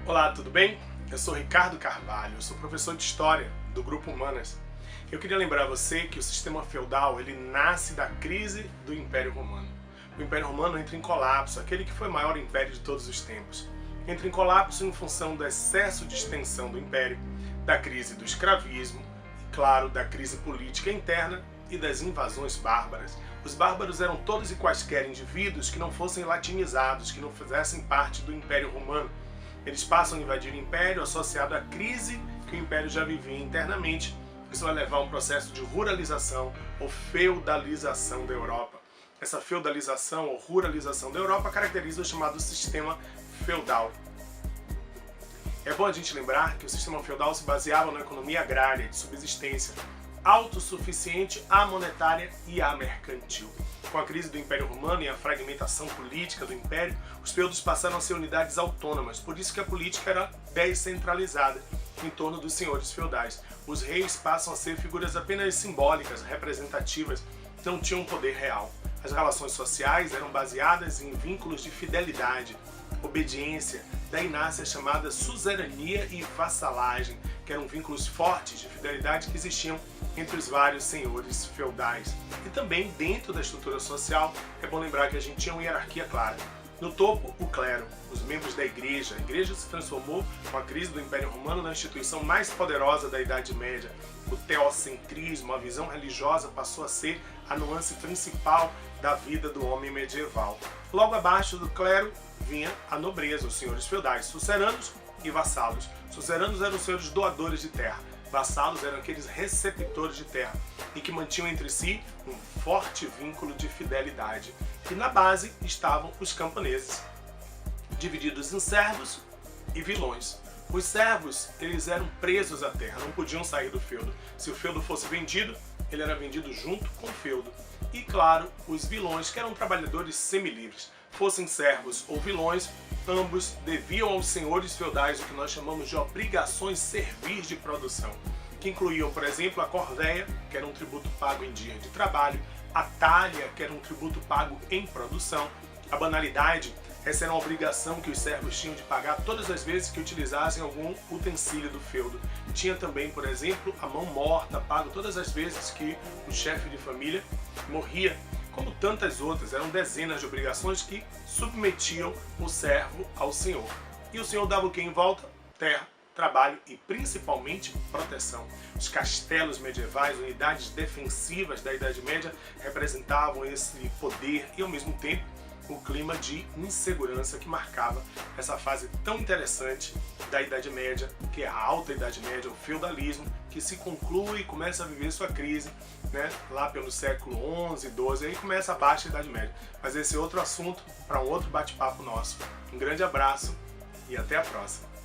Olá, tudo bem? Eu sou Ricardo Carvalho, eu sou professor de História do Grupo Humanas. Eu queria lembrar a você que o sistema feudal ele nasce da crise do Império Romano. O Império Romano entra em colapso, aquele que foi o maior império de todos os tempos. Entra em colapso em função do excesso de extensão do império, da crise do escravismo e, claro, da crise política interna e das invasões bárbaras. Os bárbaros eram todos e quaisquer indivíduos que não fossem latinizados, que não fizessem parte do Império Romano. Eles passam a invadir o Império associado à crise que o Império já vivia internamente. Isso vai levar a um processo de ruralização ou feudalização da Europa. Essa feudalização ou ruralização da Europa caracteriza o chamado sistema feudal. É bom a gente lembrar que o sistema feudal se baseava na economia agrária de subsistência, autossuficiente, amonetária e amercantil. Com a crise do Império Romano e a fragmentação política do Império, os feudos passaram a ser unidades autônomas, por isso que a política era descentralizada em torno dos senhores feudais. Os reis passam a ser figuras apenas simbólicas, representativas, não tinham poder real. As relações sociais eram baseadas em vínculos de fidelidade, obediência, daí nasce a chamada suzerania e vassalagem, que eram vínculos fortes de fidelidade que existiam entre os vários senhores feudais. E também dentro da estrutura social, é bom lembrar que a gente tinha uma hierarquia clara. No topo, o clero, os membros da igreja. A igreja se transformou, com a crise do Império Romano, na instituição mais poderosa da Idade Média. O teocentrismo, a visão religiosa, passou a ser a nuance principal da vida do homem medieval. Logo abaixo do clero vinha a nobreza, os senhores feudais, suzeranos e vassalos. Suzeranos eram os senhores doadores de terra. Vassalos eram aqueles receptores de terra e que mantinham entre si um forte vínculo de fidelidade. E na base estavam os camponeses, divididos em servos e vilões. Os servos, eles eram presos à terra, não podiam sair do feudo. Se o feudo fosse vendido, ele era vendido junto com o feudo. E claro, os vilões, que eram trabalhadores semilivres. Fossem servos ou vilões, ambos deviam aos senhores feudais o que nós chamamos de obrigações servis de produção, que incluíam, por exemplo, a corvéia, que era um tributo pago em dia de trabalho, a talha, que era um tributo pago em produção, a banalidade, essa era uma obrigação que os servos tinham de pagar todas as vezes que utilizassem algum utensílio do feudo. Tinha também, por exemplo, a mão morta, pago todas as vezes que o chefe de família morria, como tantas outras. Eram dezenas de obrigações que submetiam o servo ao senhor. E o senhor dava o que em volta? Terra, trabalho e principalmente proteção. Os castelos medievais, unidades defensivas da Idade Média, representavam esse poder e ao mesmo tempo o clima de insegurança que marcava essa fase tão interessante da Idade Média, que é a Alta Idade Média, o feudalismo, que se conclui e começa a viver sua crise, né, lá pelo século XI, XII, aí começa a Baixa Idade Média. Mas esse é outro assunto para um outro bate-papo nosso. Um grande abraço e até a próxima!